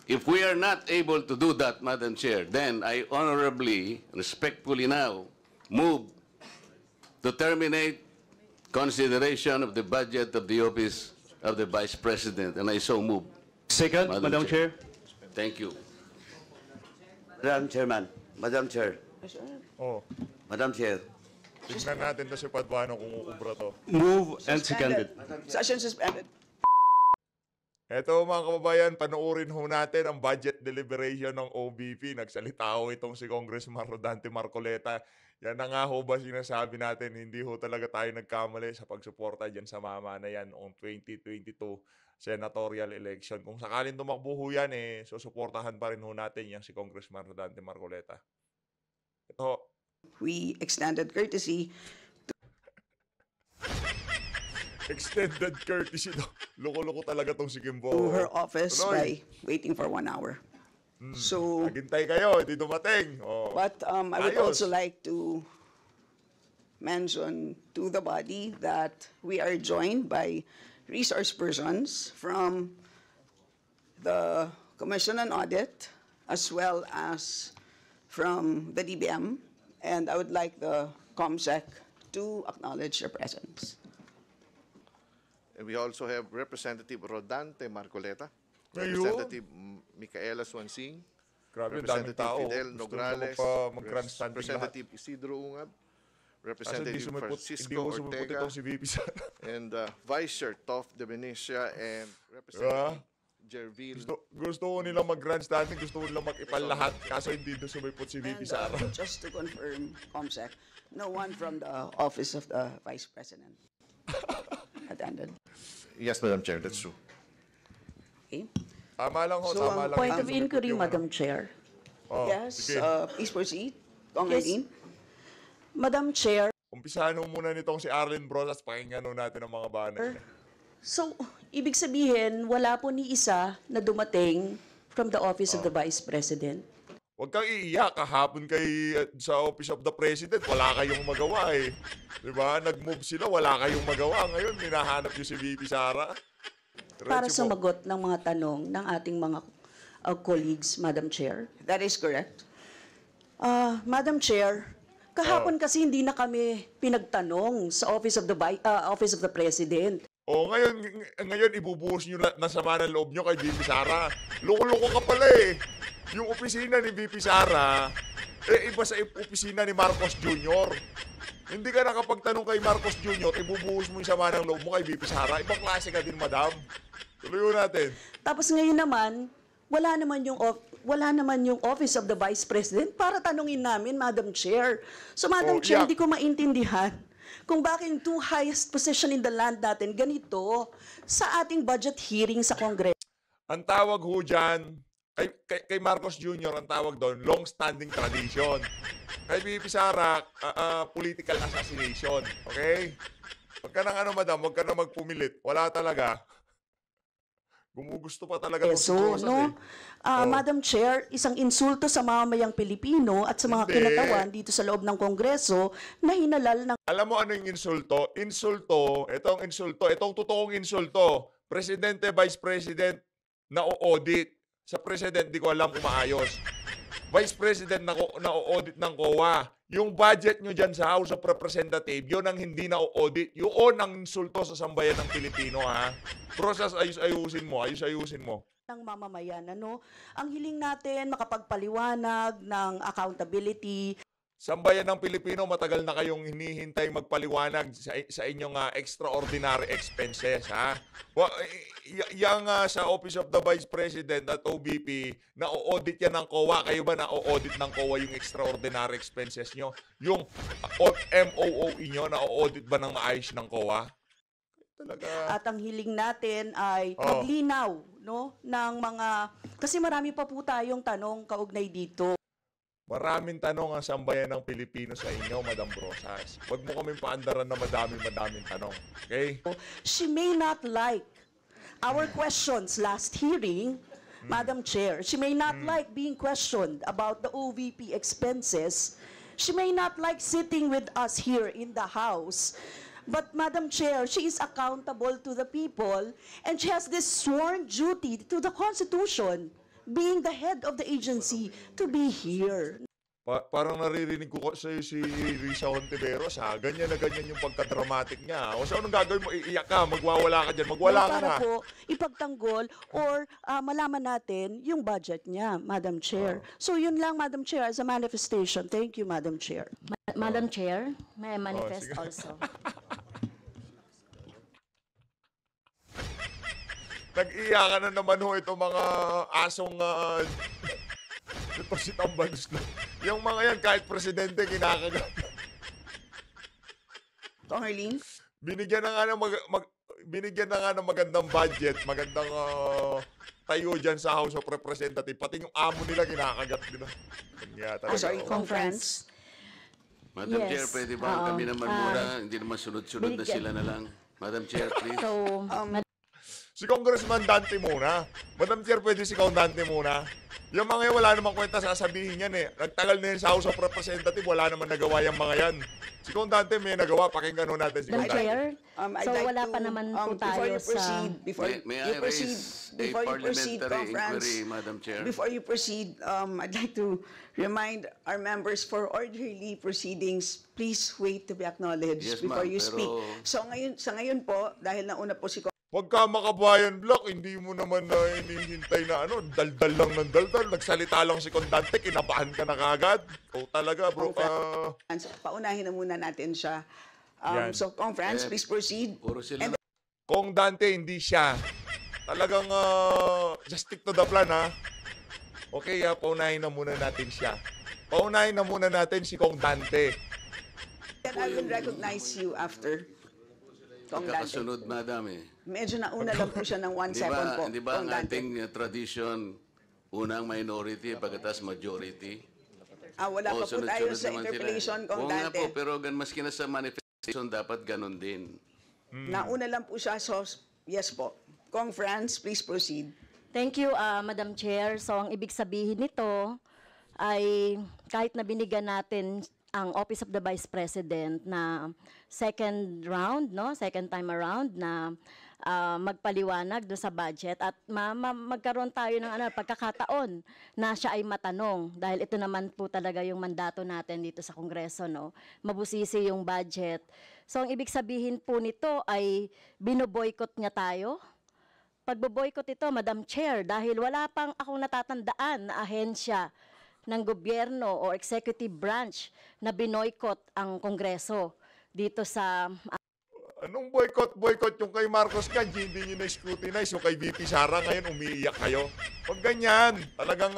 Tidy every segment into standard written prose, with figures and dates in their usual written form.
If we are not able to do that, Madam Chair, then I honorably, respectfully now move to terminate consideration of the budget of the office of the Vice President, and I so move. Second, Madam Chair. Thank you. Madam Chairman, Madam Chair, Oh, Madam Chair. tignan natin to si Paduano kung uubra to. Move and seconded. Session suspended. Eto mga kababayan, panoorin ho natin ang budget deliberation ng OBP. Nagsalita ho itong si Congressman Rodante Marcoleta. Yan na nga ho ba sinasabi natin, hindi ho talaga tayo nagkamali sa pagsuporta dyan sa mama na yan noong 2022 senatorial election. Kung sakaling tumakbo ho yan, susuportahan pa rin ho natin yan si Congressman Rodante Marcoleta. Ito. We extended courtesy Extended courtesy daw. Loko-loko talaga tong si Kimbo. to her office Tuloy. by waiting for 1 hour. So, Naghintay kayo, hindi dumating. Oh. but I would Ayos. also like to mention to the body that we are joined by resource persons from the Commission on Audit as well as from the DBM, and I would like the COMSEC to acknowledge their presence. And we also have Representative Rodante Marcoleta, Ayun. Representative Micaela Swansing, Grabe, ang daming Representative tao. Fidel Gusto Nograles, mo pa mag-grandstanding lahat. Representative Isidro Ungab, Kasi hindi Representative sumipot Francisco itong Ortega, si VP Sara. and Vice Chair Toff de Benicia, and Representative Jervil. Gusto ko nilang mag-grandstanding, gusto ko nilang mag-ipal lahat. Kaso hindi doon sumipot si VP And Sara. just to confirm, COMSEC, no one from the office of the Vice President attended. Yes, Madam Chair, that's true. Okay. Tama lang ho, So, tama lang. Point Hindi of sumipot inquiry, yung Madam Chair. Oh, Yes, sige. please proceed. Kong Yes. Eileen. Madam Chair, Umpisahan ho muna nitong si Arlen Brosas, pakinggan ho natin ang mga banner. so ibig sabihin, wala po ni isa na dumating from the Office of the Vice President. Huwag kang iiyak. Kahapon kay sa Office of the President, wala kayong magawa eh. Diba? Nag-move sila, wala kayong magawa. Ngayon, hinahanap niyo si VP Sara. Para Diretso po. sumagot ng mga tanong ng ating mga colleagues, Madam Chair. That is correct. Madam Chair, kahapon kasi hindi na kami pinagtanong sa Office of the President. O ngayon ibubuhos niyo na sama ng loob niyo kay VP Sara. Loko-loko ka pala eh. Yung opisina ni VP Sara, iba sa opisina ni Marcos Jr. Hindi ka nakapagtanong kay Marcos Jr., ibubuhos mo yung sama ng loob mo kay VP Sara. Ibang klase ka din, madam. Tuloy natin. Tapos ngayon naman, wala naman yung Office of the Vice President para tanungin namin, Madam Chair. So, Madam Chair, yeah. hindi ko maintindihan kung bakit yung two highest position in the land natin ganito sa ating budget hearing sa Congress. Ang tawag ho dyan, kay Marcos Jr., ang tawag doon, long-standing tradition. Kay VP Sara, political assassination. Okay? Huwag ka nang madam, huwag ka nang magpumilit. Wala talaga. Gumugusto pa talaga itong si So, Rosas no? Oh. Madam Chair, isang insulto sa mamayang Pilipino at sa mga Hindi. kinatawan dito sa loob ng Kongreso na hinalal ng Alam mo ano yung insulto? Itong totoong insulto. Presidente, Vice President, na-audit. Sa President, di ko alam kung maayos. Vice President, na-audit ng COA. Yung budget nyo dyan sa House of Representatives, yun ang hindi na-audit. Yun ang insulto sa sambayan ng Pilipino, ha? Process, ayusin mo. ng mamamayan. Ang hiling natin makapagpaliwanag ng accountability. Sambayan ng Pilipino, matagal na kayong hinihintay magpaliwanag sa inyong extraordinary expenses, ha? Yang sa Office of the Vice President at OBP, na-audit yan ng COA. Kayo ba na-audit ng COA yung extraordinary expenses nyo? Yung MOOE nyo, na-audit ba ng maayos ng COA? Talaga. At ang hiling natin ay maglinaw, no, ng mga, kasi marami pa po tayong tanong kaugnay dito. Maraming tanong ang sambayan ng Pilipino sa inyo, Madam Brosas. Huwag mo kaming paandaran na madaming tanong. Okay? She may not like our questions last hearing, Madam Chair. She may not like being questioned about the OVP expenses. She may not like sitting with us here in the House. But Madam Chair, she is accountable to the people and she has this sworn duty to the Constitution. being the head of the agency, to be here. Parang naririnig ko sa'yo si Risa Hontiveros, ha? Ganyan na ganyan yung pagka-dramatic niya. O so, anong gagawin mo? Iiyak ka, magwawala ka dyan, magwala ka na. Para po ipagtanggol or malaman natin yung budget niya, Madam Chair. So yun lang, Madam Chair, as a manifestation. Thank you, Madam Chair. Madam Chair, may I manifest sige. also? Nag-iyakan na naman ho itong mga asong ito si Tambalos na. Yung mga yan, kahit presidente, kinakagat. Kong Arlene? Binigyan na nga ng magandang budget, magandang tayo dyan sa House of Representatives. Pati yung amo nila, kinakagat nila. Kanya talaga. Sorry, oh. Kong France? Madam Yes. Chair, pwede ba kami naman muna? Hindi naman sunod-sunod na binigyan- sila na lang. Madam Chair, please. So, Si Congressman Dante muna. Madam Chair, pwede si Kong Dante muna. Yung mga yan, wala namang kwenta sasabihin yan eh. Nagtagal na yun sa House of Representatives, wala naman nagawa yung mga yan. Si Kong Dante may nagawa, pakinggan ho natin si Kong Madam Dante. Chair, I'd so like wala to, pa naman po before tayo you sa... proceed, before May you I proceed, raise a before you proceed, parliamentary Conference, inquiry, Madam Chair? before you proceed, I'd like to remind our members for orderly proceedings, please wait to be acknowledged Yes, before ma'am, you speak. pero- So sa ngayon po, dahil nauna po si Pagka makabayan block, hindi mo naman na hinihintay na daldal lang ng daldal. Nagsalita lang si Kong Dante, kinabahan ka na kagad. O talaga bro, Conference, paunahin na muna natin siya. Yan. So, Conference, please proceed. Puro sila And Kong Dante, hindi siya. Talagang just stick to the plan, ha? Okay, paunahin na muna natin siya. Paunahin na muna natin si Kong Dante. then I will recognize you after. Kong Dante. Kakasunod, Madam eh. Medyo nauna lang po siya ng 1 Di second ba, po. di ba Kong ang Dante. ating tradition, unang minority, pagkatas majority? Wala pa po tayo sunod-sunod sa naman interpellation, sila. Kong Oo nga Dante. po, pero maski na sa manifestation, dapat ganun din. Nauna lang po siya, so yes po. Kong France, please proceed. Thank you, Madam Chair. So, ang ibig sabihin nito ay kahit na binigyan natin ang Office of the Vice President na second round, no? Second time around na magpaliwanag do sa budget at magkaroon tayo ng pagkakataon na siya ay matanong dahil ito naman po talaga yung mandato natin dito sa Kongreso, no? Mabusisi yung budget. So, ang ibig sabihin po nito ay binoboykot niya tayo. Pagboboykot ito, Madam Chair, dahil wala pang akong natatandaan na ahensya ng gobyerno o executive branch na binoykot ang Kongreso dito sa... Anong boycott yung kay Marcos ka, hindi nyo na-scrutinize. Yung kay VP Sara ngayon, umiiyak kayo. Huwag ganyan. Talagang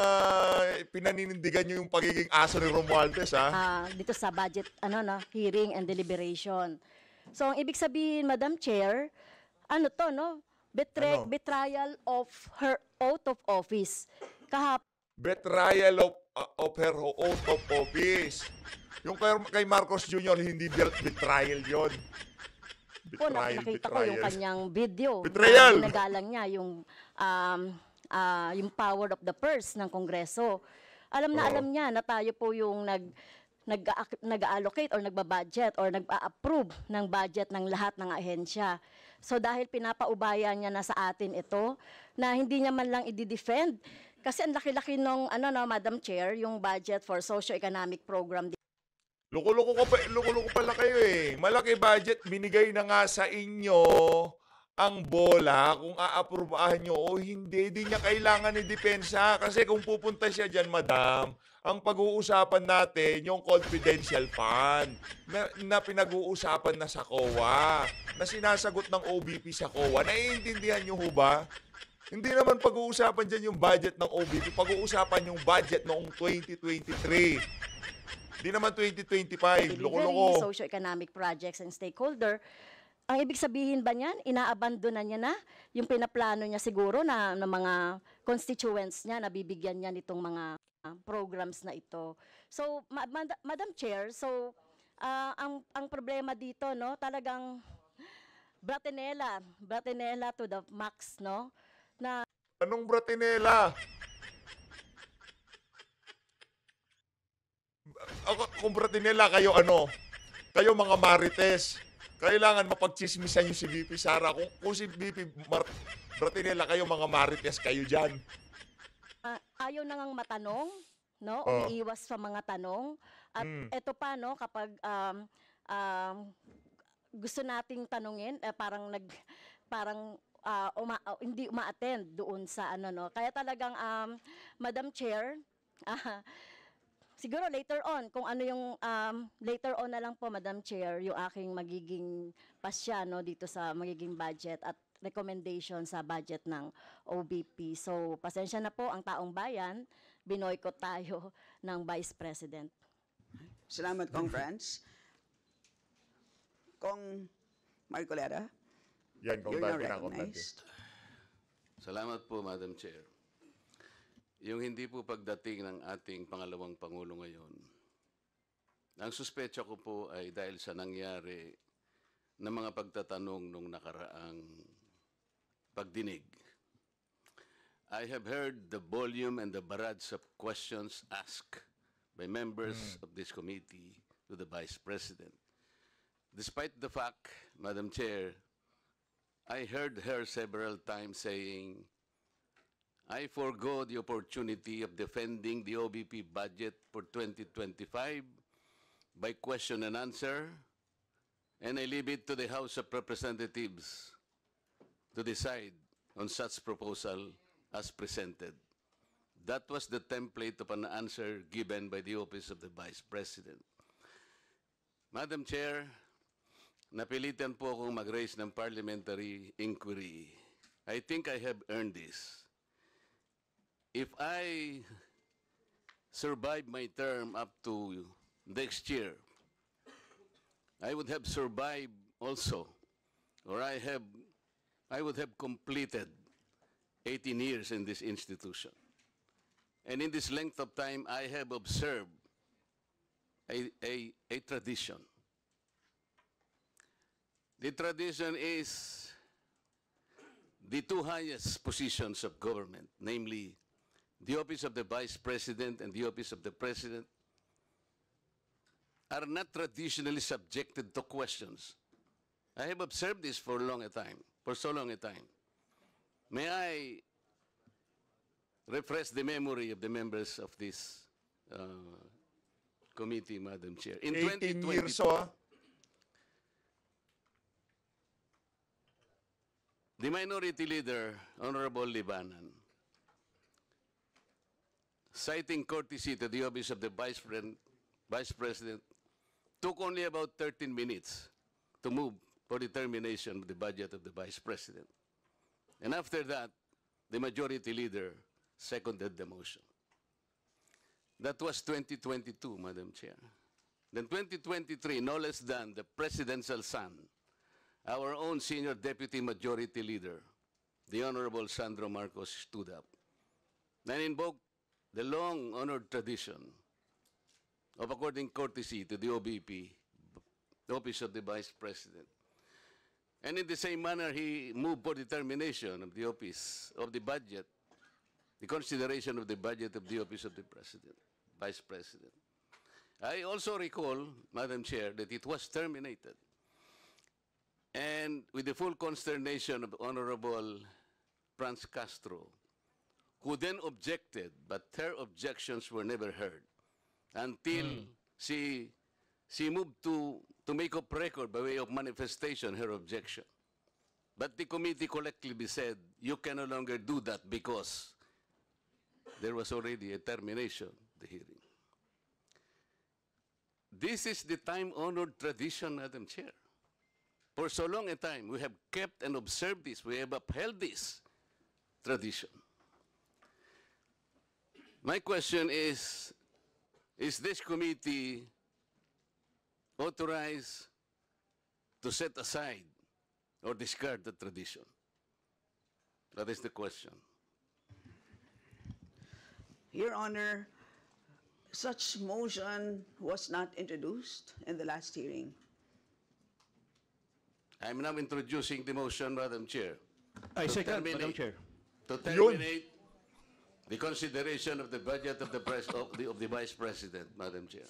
pinaninindigan nyo yung pagiging aso ni Romualdez, ha? dito sa budget hearing and deliberation. So, ang ibig sabihin, Madam Chair, ano to, no? Ano? Betrayal of her oath of office. Betrayal of her oath of office. Yung kay Marcos Jr., hindi betrayal yon. Po, nakita ko yung kanyang video. Betrayal! Na ginagalang niya yung power of the purse ng Kongreso. Alam niya na tayo po yung nag-allocate or nagbabudget or nag-approve ng budget ng lahat ng ahensya. So dahil pinapaubaya niya na sa atin ito, na hindi niya man lang i-defend, kasi ang laki-laki nung, Madam Chair, yung budget for socio-economic program. Loko-loko pala kayo eh. Malaki budget, binigay na nga sa inyo ang bola kung aaprubahan nyo o hindi. Di niya kailangan ni depensa. Kasi kung pupunta siya dyan, madam, ang pag-uusapan natin yung confidential fund na pinag-uusapan na sa COA, na sinasagot ng OBP sa COA. Naiintindihan nyo ho ba? Hindi naman pag-uusapan dyan yung budget ng OBP. Pag-uusapan yung budget noong 2023. Hindi naman 2025. Loko-loko. Socio-economic projects and stakeholder. Ang ibig sabihin ba niyan, inaabandonan niya na yung pinaplano niya siguro na mga constituents niya, nabibigyan niya nitong mga programs na ito. So, Madam Chair, so ang problema dito, no, talagang bratinela to the max, no? Na Anong bratinela? Kung bratinela kayo kayo mga marites. Kailangan mapagchismisan yung si VP Sara. Kung si VP Bratinela kayo mga marites kayo dyan. ayaw na ngang matanong, no? Oh. Umiiwas sa mga tanong. At eto pa, no, kapag gusto nating tanungin, hindi uma-attend doon sa ano, no. Kaya talagang Madam Chair, siguro later on kung ano yung later on na lang po, Madam Chair, yung aking magiging pasya, no, dito sa magiging budget at recommendation sa budget ng OBP. So pasensya na po ang taong bayan, binoykot tayo ng Vice President. Salamat, Kong Franz. Kong Marcoleta, Yan, kung you're tayo now pinakotante. recognized. Salamat po, Madam Chair. Yung hindi po pagdating ng ating pangalawang Pangulo ngayon, ang suspecha ko po ay dahil sa nangyari na mga pagtatanong nung nakaraang pagdinig. I have heard the volume and the barrage of questions asked by members of this committee to the Vice President. Despite the fact, Madam Chair, I heard her several times saying, I forgo the opportunity of defending the OBP budget for 2025 by question and answer, and I leave it to the House of Representatives to decide on such proposal as presented. That was the template of an answer given by the Office of the Vice President. Madam Chair, napilitan po akong mag-raise ng parliamentary inquiry. I think I have earned this. If I survive my term up to next year, I would have survived also, or I would have completed 18 years in this institution. And in this length of time, I have observed a tradition. The tradition is the two highest positions of government, namely the Office of the Vice President and the Office of the President, are not traditionally subjected to questions. I have observed this for so long a time. May I refresh the memory of the members of this committee, Madam Chair. In 18 2022, years, oh. the Minority Leader, Honorable Libanan, citing courtesy to the Office of the Vice President, took only about 13 minutes to move for determination of the budget of the Vice President. And after that, the Majority Leader seconded the motion. That was 2022, Madam Chair. Then 2023, no less than the Presidential son, our own Senior Deputy Majority Leader, the Honorable Sandro Marcos, stood up and invoked the long-honored tradition of according courtesy to the OBP, the Office of the Vice President. And in the same manner, he moved for determination of the Office of the Budget, the consideration of the budget of the Office of the President, Vice President. I also recall, Madam Chair, that it was terminated. And with the full consternation of Honorable Franz Castro, who then objected, but her objections were never heard until she moved to make up record by way of manifestation her objection. But the committee collectively said, you can no longer do that because there was already a termination of the hearing. This is the time-honored tradition, Madam Chair. For so long a time, we have kept and observed this. We have upheld this tradition. My question is this committee authorized to set aside or discard the tradition? That is the question. Your Honor, such motion was not introduced in the last hearing. I'm now introducing the motion, Madam Chair. I To second, terminate. Madam Chair. To terminate the consideration of the budget of the Vice President, Madam Chair.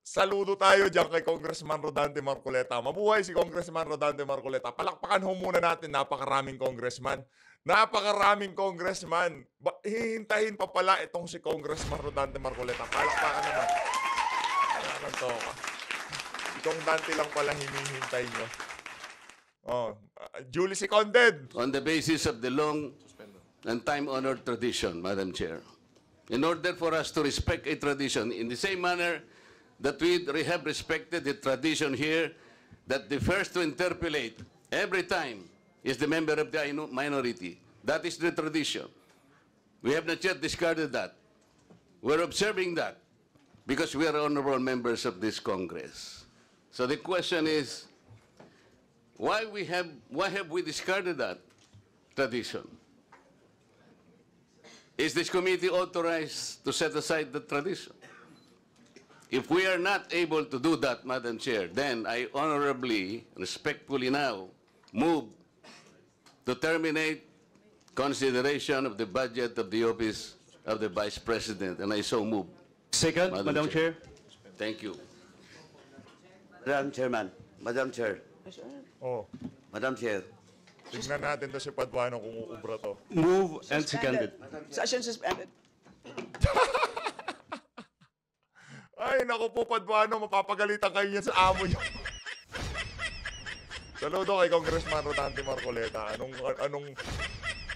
Saludo tayo dyan kay Congressman Rodante Marcoleta. Mabuhay si Congressman Rodante Marcoleta. Palakpakan ho muna natin, napakaraming congressman. Napakaraming congressman. Hihintahin pa pala itong si Congressman Rodante Marcoleta. Palakpakan naman. Ano to? Itong Dante lang pala hinihintay nyo. Oh, duly seconded. On the basis of the long and time-honored tradition, Madam Chair. In order for us to respect a tradition in the same manner that we have respected the tradition here that the first to interpolate every time is the member of the minority. That is the tradition. We have not yet discarded that. We're observing that because we are honorable members of this Congress. So the question is, why have we discarded that tradition? Is this committee authorized to set aside the tradition? If we are not able to do that, Madam Chair, then I honorably, respectfully now move to terminate consideration of the budget of the office of the Vice President, and I so move. Second, Madam Chair. Thank you. Madam Chairman, Madam Chair, Oh, Madam Chair. tignan natin to si Paduano kung uubra to. Move and seconded. Session suspended. Ay, naku po, Paduano, mapapagalitan kayo niyan sa amo niyo. Saludo kay Congressman Rodante Marcoleta.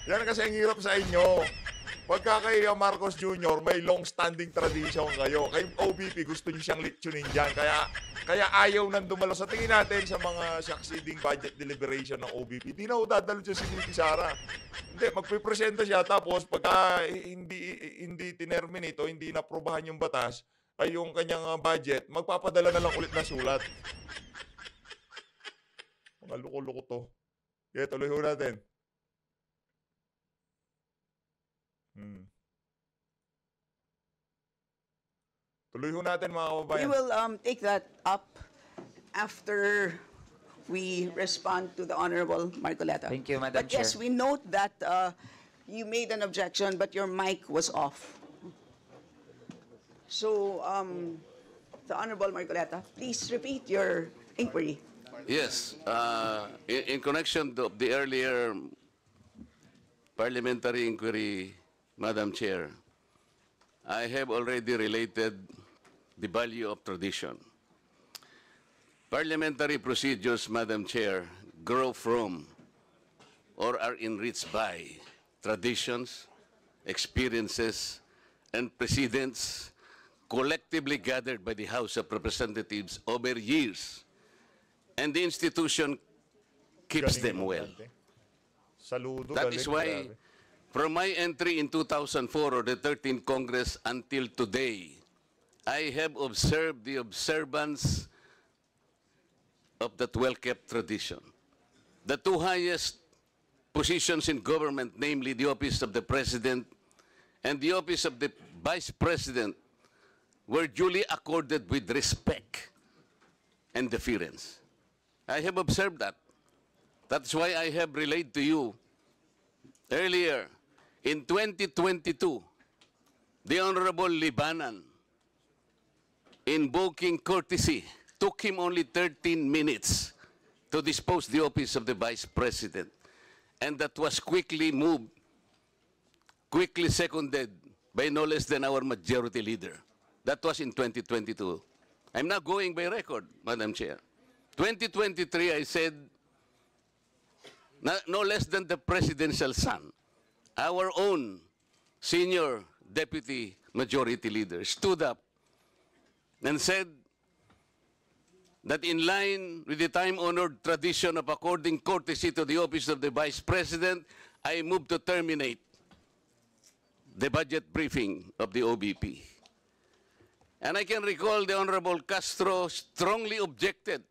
Yan kasi ang hirap sa inyo. Pagka kay Marcos Jr., may long-standing tradition kayo. Kay OBP, gusto niyo siyang litsunin dyan. Kaya ayaw nang dumalo. Sa tingin natin sa mga succeeding budget deliberation ng OBP, di na ho dadalo siya si VP Sara. Hindi, magpipresenta siya. Tapos pagka hindi tinerminate o hindi naprobahan yung batas, ay yung kanyang budget, magpapadala na lang ulit na sulat. Mga luko-luko to. Kaya tuloy ho natin. Tuloy ho natin, mga We kababayan. will take that up after we respond to the Honorable Marcoleta. Thank you, Madam But yes, Chair. we note that you made an objection, but your mic was off. So, the Honorable Marcoleta, please repeat your inquiry. Yes, in connection to the earlier parliamentary inquiry, Madam Chair, I have already related the value of tradition. Parliamentary procedures, Madam Chair, grow from or are enriched by traditions, experiences, and precedents collectively gathered by the House of Representatives over years, and the institution keeps them well. Saludo. That galing, is why, grabe. from my entry in 2004 or the 13th Congress until today, I have observed the observance of that well-kept tradition. The two highest positions in government, namely the office of the President and the office of the Vice President, were duly accorded with respect and deference. I have observed that. That's why I have relayed to you earlier, in 2022, the Honorable Libanan, invoking courtesy, took him only 13 minutes to dispose the office of the Vice President. And that was quickly moved, quickly seconded by no less than our majority leader. That was in 2022. I'm now going by record, Madam Chair. 2023, I said, no less than the presidential son, our own senior deputy majority leader, stood up and said that in line with the time-honored tradition of according courtesy to the office of the Vice President, I move to terminate the budget briefing of the OBP. And I can recall the Honorable Castro strongly objected.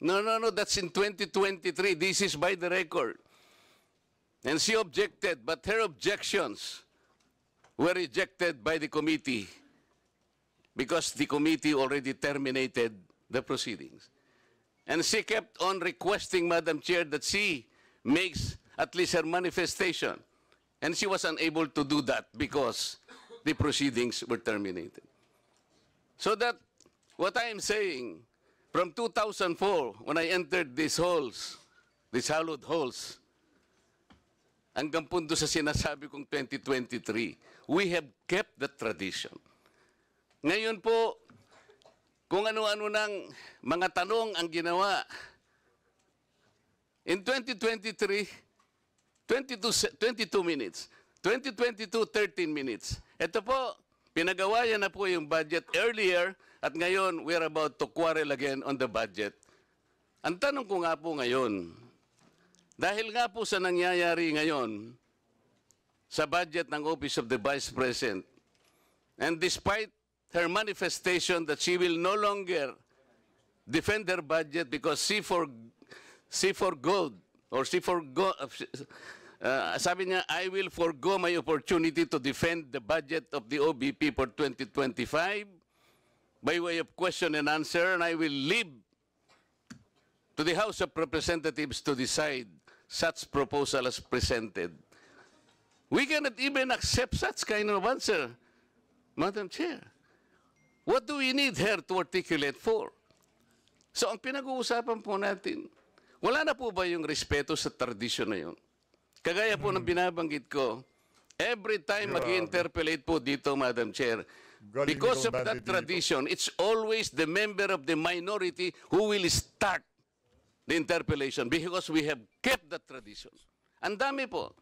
No, that's in 2023. This is by the record. And she objected, but her objections were rejected by the committee because the committee already terminated the proceedings. And she kept on requesting, Madam Chair, that she makes at least her manifestation. And she was unable to do that because the proceedings were terminated. So that what I am saying, from 2004, when I entered these halls, these hallowed halls, hanggang punto sa sinasabi kong 2023, we have kept the tradition. Ngayon po, kung ano-ano ng mga tanong ang ginawa, in 2023, 22 minutes. 2022, 13 minutes. Ito po, pinagawa yan na po yung budget earlier at ngayon we're about to quarrel again on the budget. Ang tanong ko nga po ngayon, dahil nga po sa nangyayari ngayon sa budget ng Office of the Vice President, and despite her manifestation that she will no longer defend her budget because she forgoed, sabi niya, I will forgo my opportunity to defend the budget of the OBP for 2025 by way of question and answer, and I will leave to the House of Representatives to decide such proposal as presented. We cannot even accept such kind of answer, Madam Chair. What do we need her to articulate for? So ang pinag-uusapan po natin, wala na po ba yung respeto sa tradisyon na yun? Kagaya po ng binabanggit ko, every time mag-interpolate po dito, Madam Chair, because of that tradition, it's always the member of the minority who will start the interpellation because we have kept that tradition. Ang dami po.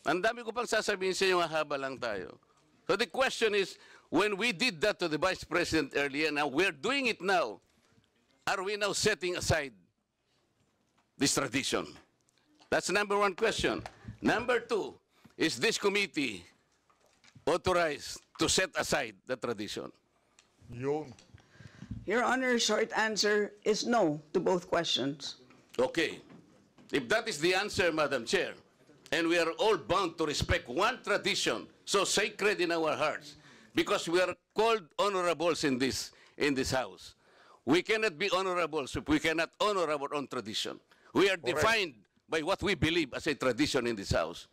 Ang dami ko pang sasabihin sa inyo, haba lang tayo. So the question is, when we did that to the Vice President earlier, now we're doing it now, are we now setting aside this tradition? That's number one question. Number two, is this committee authorized to set aside the tradition? Yun. Your Honor, short answer is no to both questions. Okay. If that is the answer, Madam Chair, and we are all bound to respect one tradition so sacred in our hearts, because we are called honorables in this house. We cannot be honorables if we cannot honor our own tradition. We are defined by what we believe as a tradition in this house.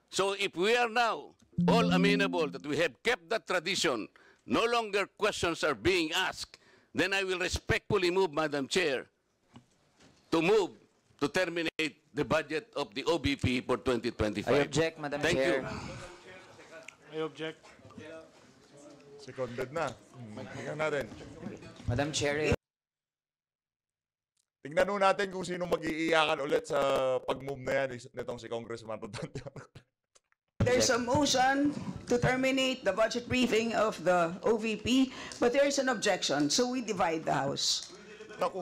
So if we are now all amenable that we have kept that tradition, no longer questions are being asked, then I will respectfully move, Madam Chair, to terminate the budget of the OBP for 2025. I object, Madam Thank Chair. you. I object. Seconded na. Tingnan natin. Madam Chair, Tingnan nun natin kung sino mag-iiyakan ulit sa pag-move na yan nitong si Congressman Rodante. There's a motion to terminate the budget briefing of the OVP, but there's an objection, so we divide the House. Naku.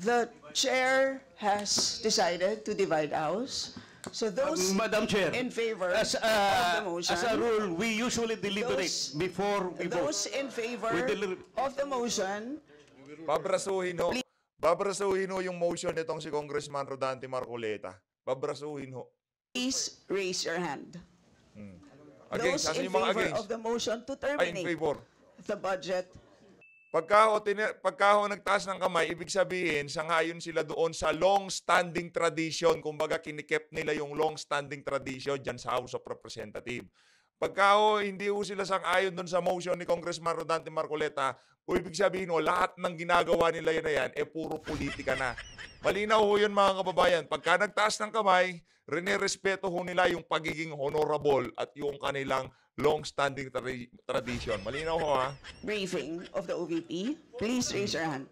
The chair has decided to divide the House. So those Madam Chair, in favor as of the motion, a rule, we usually deliberate Those- before we vote. those in favor We deliver- of the motion, Babrasuhin ho. Babrasuhin ho yung motion nitong si Congressman Rodante Marcoleta. Babrasuhin ho. please raise your hand. Against, Those asan in yung mga favor against? of the motion to Ay, in terminate favor. the budget. Pagka ho nagtaas ng kamay, ibig sabihin, sangayon sila doon sa long-standing tradition. Kumbaga, kinikep nila yung long-standing tradition dyan sa House of Representatives. Pagka ho, hindi ho sila sangayon doon sa motion ni Congressman Rodante Marcoleta, o ibig sabihin ho, lahat ng ginagawa nila yan na yan, puro politika na. Malinaw ho yun, mga kababayan. Pagka nagtaas ng kamay, rinirespeto ho nila yung pagiging honorable at yung kanilang long-standing tradition. Malinaw ho, ha? Briefing of the OVP. Please raise your hand.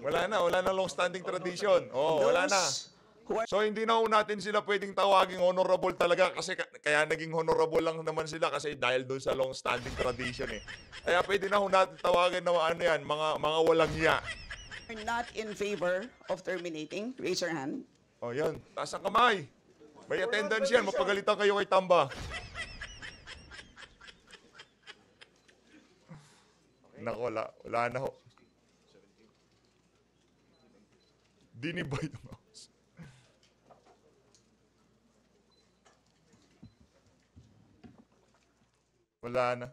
Wala na long-standing tradition. Oh, wala na. Those who are So hindi na ho natin sila pwedeng tawaging honorable talaga kasi kaya naging honorable lang naman sila kasi dahil doon sa long-standing tradition eh. Kaya pwede na ho natin tawagin na ano yan, mga walang hiya. not in favor of terminating, raise your hand. Oh, yan. Taas ang kamay. May attendance yan. Mapagalitan kayo kay Tamba. Nako, wala na ho. Dinibay yung house. Wala na.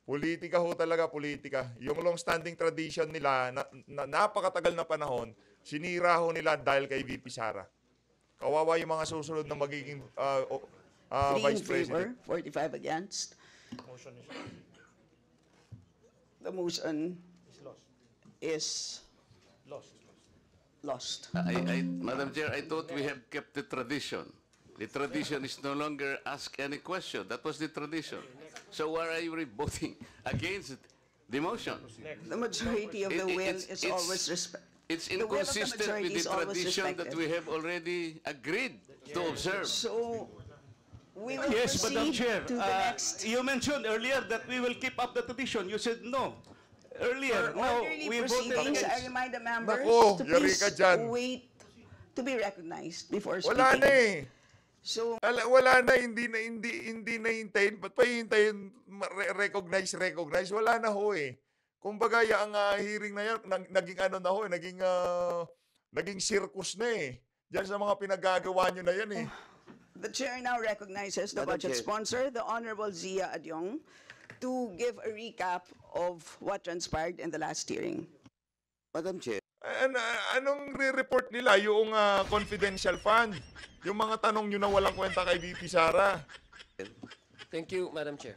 Politika ho talaga, politika. Yung long-standing tradition nila na napakatagal na panahon, sinira ho nila dahil kay VP Sara. Kawawa yung mga susunod na magiging Three in Vice President. favor, 45 against. The motion is lost. Madam Chair, I thought we have kept the tradition. The tradition is no longer ask any question. That was the tradition. So why are you voting against the motion? The majority of the will is always respected. It's The will of the inconsistent with majority the is always tradition that respected. we have already agreed to observe. So, we will Yes, Madam proceed Chair. to the next. You mentioned earlier that we will keep up the tradition. You said no. Earlier, For now orderly we voted proceedings, I against. remind the members Nako, to yari please ka dyan. wait to be recognized before speaking. Wala na eh. So, Wala na, hindi na hintayin. Ba't pa hintayin recognize? Wala na ho eh. Kumbaga, ang hearing na yan, naging ano na ho, naging circus na eh. Diyan sa mga pinagagawa nyo na yan eh. the chair now recognizes the Madam budget Chair. sponsor, the Honorable Zia Adyong, to give a recap of what transpired in the last hearing. Madam Chair, Anong re-report nila? Yung confidential fund. Yung mga tanong nyo na walang kwenta kay VP Sara. Thank you, Madam Chair.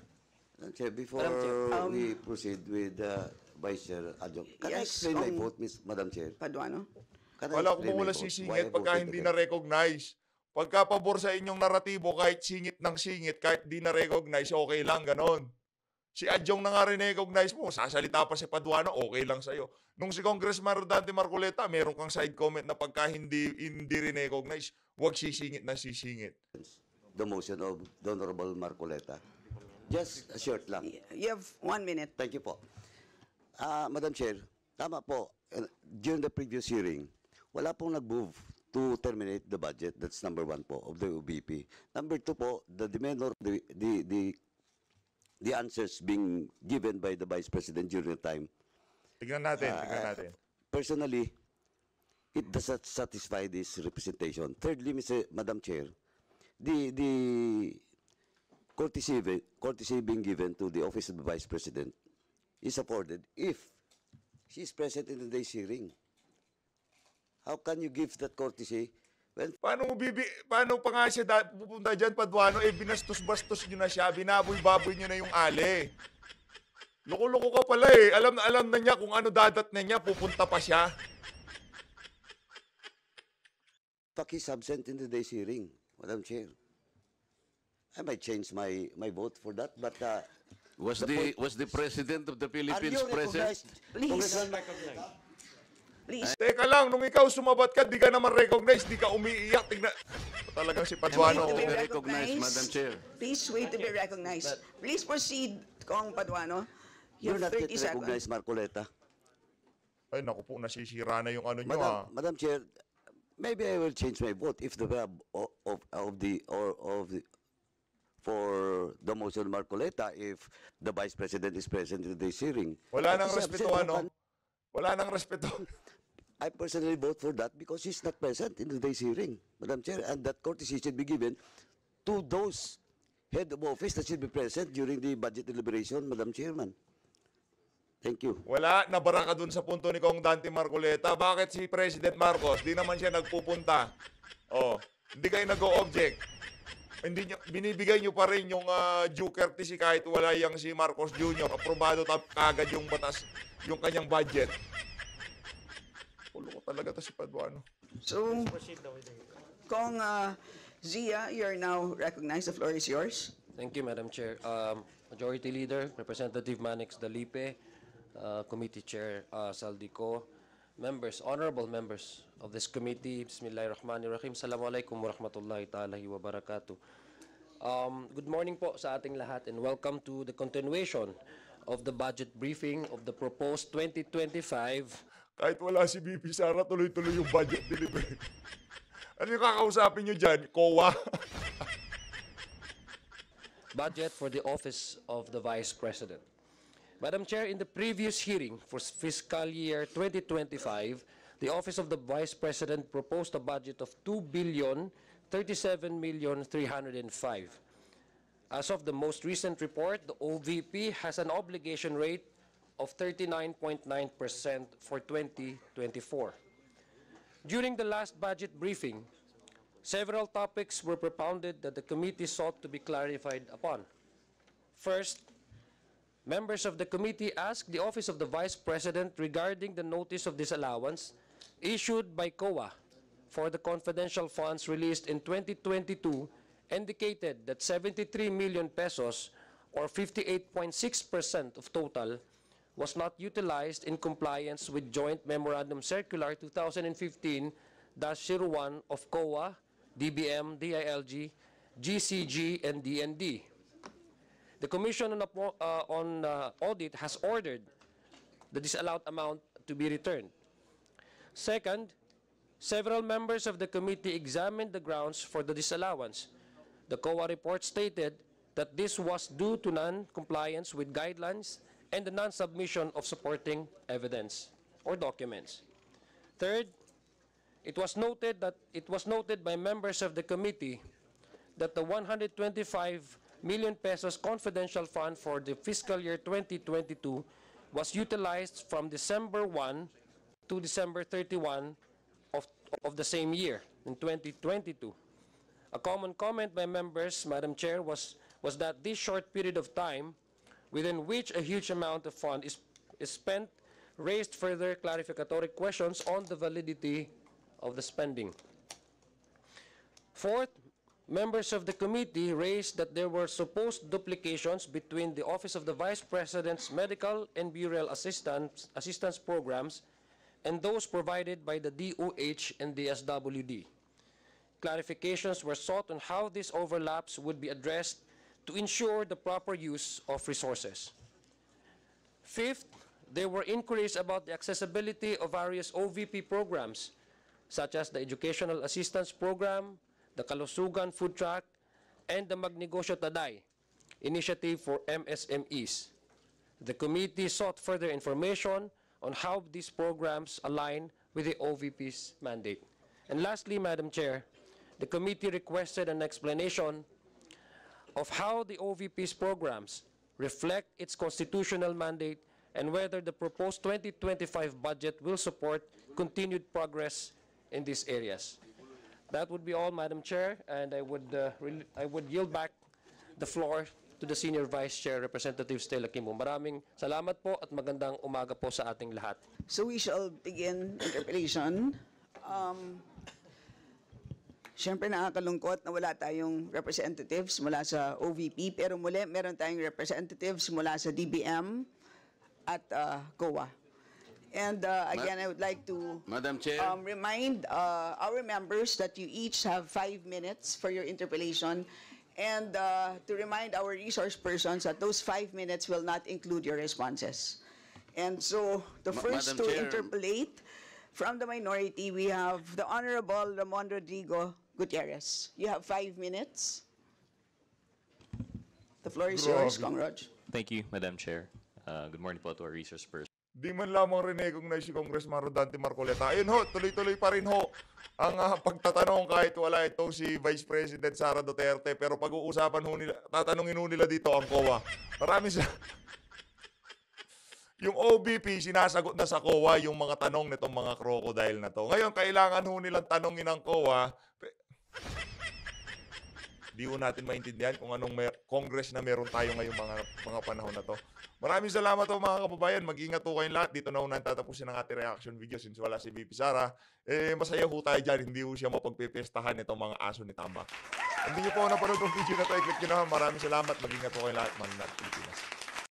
Madam Chair, before Madam Chair. we proceed with Vice Chair Adjong, can I Yes, explain my vote, Madam Chair? Paduano? Can I Wala explain kung my wala vote? Why sisingit I pagka voted hindi against? na-recognize. Pagka pabor sa inyong naratibo, kahit singit ng singit, kahit di na-recognize, okay lang, ganon. Si Adjong na nga rin-recognize mo, sasalita pa si Paduano, okay lang sa'yo. Nung si Congressman Rodante Marcoleta, meron kang side comment na pagka hindi rin-recognize, huwag sisingit na sisingit. The motion of the Honorable Marcoleta. Just a short lang. You have 1 minute. Thank you po. Madam Chair, tama po. During the previous hearing, wala pong nag-move to terminate the budget. That's number 1 po of the OBP. Number 2 po, the demand or the answers being given by the Vice President during the time. Tignan natin. Personally, it does not satisfy this representation. Thirdly, Madam Chair, the courtesy being given to the Office of the Vice President is afforded if she is present in today's hearing. How can you give that courtesy when Paano pa nga siya pupunta dyan, Paduano? Binastos-bastos nyo na siya, binaboy-baboy nyo na yung ali. Loko-loko ka pala eh. Alam na niya kung ano dadat na niya, pupunta pa siya. fact is absent in today's hearing, Madam Chair? I might change my vote for that, but Was the President of the are Philippines you present? recognized? Please. Congressman, Please. Teka lang, nung ikaw sumabat ka, di ka naman recognize, di ka umiiyak. Tignan. Talagang si Paduano. Wait to be recognized, Madam Chair. Please wait to be recognized. Please proceed, Kong Paduano. You you're have not 30 yet seconds. recognized, Marcoleta. Ay, naku po, nasisira na yung ano nyo ah. Madam Chair, maybe I will change my vote if the for the motion Marcoleta if the Vice President is present in today's hearing. Wala But nang she's respeto, absent, ano? Wala nang respeto. I personally vote for that because she's not present in today's hearing, Madam Chair, and that courtesy should be given to those head of office that should be present during the budget deliberation, Madam Chairman. Thank you. Wala, nabara ka dun sa punto ni Kong Dante Marcoleta. Bakit si President Marcos, di naman siya nagpupunta? Oh, hindi kayo nag-o-object. Hindi nyo, binibigay nyo pa rin yung due courtesy kahit wala yung si Marcos Jr. Aprobado kagad yung batas, yung kanyang budget. Ulo ko talaga to si Paduano. So, Kong Zia, you're now recognized. The floor is yours. Thank you, Madam Chair. Majority Leader, Representative Manix Dalipe, Committee Chair Saldico, members, honorable members of this committee, Bismillahirrahmanirrahim. Assalamualaikum warahmatullahi ta'ala wa barakatuh. Good morning po sa ating lahat and welcome to the continuation of the budget briefing of the proposed 2025 Kahit wala si BP Sara, tuloy-tuloy yung budget delivery. Ano yung kakausapin nyo dyan? COA? budget for the Office of the Vice President. Madam Chair, in the previous hearing for fiscal year 2025, the Office of the Vice President proposed a budget of 2,037,305. As of the most recent report, the OVP has an obligation rate of 39.9% for 2024. During the last budget briefing, several topics were propounded that the committee sought to be clarified upon. First, members of the committee asked the Office of the Vice President regarding the notice of disallowance issued by COA for the confidential funds released in 2022 indicated that 73 million pesos or 58.6% of total was not utilized in compliance with Joint Memorandum Circular 2015-01 of COA, DBM, DILG, GCG, and DND. The Commission on Audit has ordered the disallowed amount to be returned. Second, several members of the committee examined the grounds for the disallowance. The COA report stated that this was due to non-compliance with guidelines and the non-submission of supporting evidence or documents. Third, it was noted by members of the committee that the 125 million pesos confidential fund for the fiscal year 2022 was utilized from December 1 to December 31 of the same year, in 2022. A common comment by members, Madam Chair, was that this short period of time within which a huge amount of fund is spent raised further clarificatory questions on the validity of the spending. Fourth, members of the committee raised that there were supposed duplications between the Office of the Vice President's medical and burial assistance programs and those provided by the DOH and the SWD. Clarifications were sought on how these overlaps would be addressed to ensure the proper use of resources. Fifth, there were inquiries about the accessibility of various OVP programs, such as the Educational Assistance Program, the Kalusugan Food Track, and the Magnegosyo Taday initiative for MSMEs. The committee sought further information on how these programs align with the OVP's mandate. And lastly, Madam Chair, the committee requested an explanation of how the OVP's programs reflect its constitutional mandate and whether the proposed 2025 budget will support continued progress in these areas. That would be all, Madam Chair, and I would yield back the floor to the Senior Vice Chair, Representative Stella Kimbo. Maraming salamat po at magandang umaga po sa ating lahat. So we shall begin interpellation. Siyempre nakakalungkot na wala tayong representatives mula sa OVP, pero muli meron tayong representatives mula sa DBM at COA. And again, I would like to Madam Chair. Remind our members that you each have 5 minutes for your interpellation, and to remind our resource persons that those 5 minutes will not include your responses. And so the first Madam to Chair. interpellate from the minority, we have the Honorable Ramon Rodrigo Gutierrez. You have 5 minutes. The floor is yours, Kong Rog. Thank you, Madam Chair. Good morning po to our resource person. Di man lamang recognize si Congressman Rodante Marcoleta. Ayun ho, tuloy-tuloy pa rin ho ang pagtatanong kahit wala itong si Vice President Sara Duterte. Pero pag-uusapan ho nila, tatanungin ho nila dito ang COA. Marami sa... Yung OBP, sinasagot na sa COA yung mga tanong nitong mga crocodile na to. Ngayon, kailangan ho nilang tanongin ang COA. Di ho natin maintindihan kung anong Congress na meron tayo ngayong mga panahon na to. Maraming salamat po mga kababayan. Mag-ingat po kayong lahat. Dito na ho tatapusin ang ating reaction video since wala si VP Sara. Masaya ho tayo dyan. Hindi ho siya mapagpipestahan itong mga aso ni Tamba. Hindi niyo po napanood ang video na to. I-click nyo na. Maraming salamat. Mag-ingat po kayong lahat. Manang Pilipinas.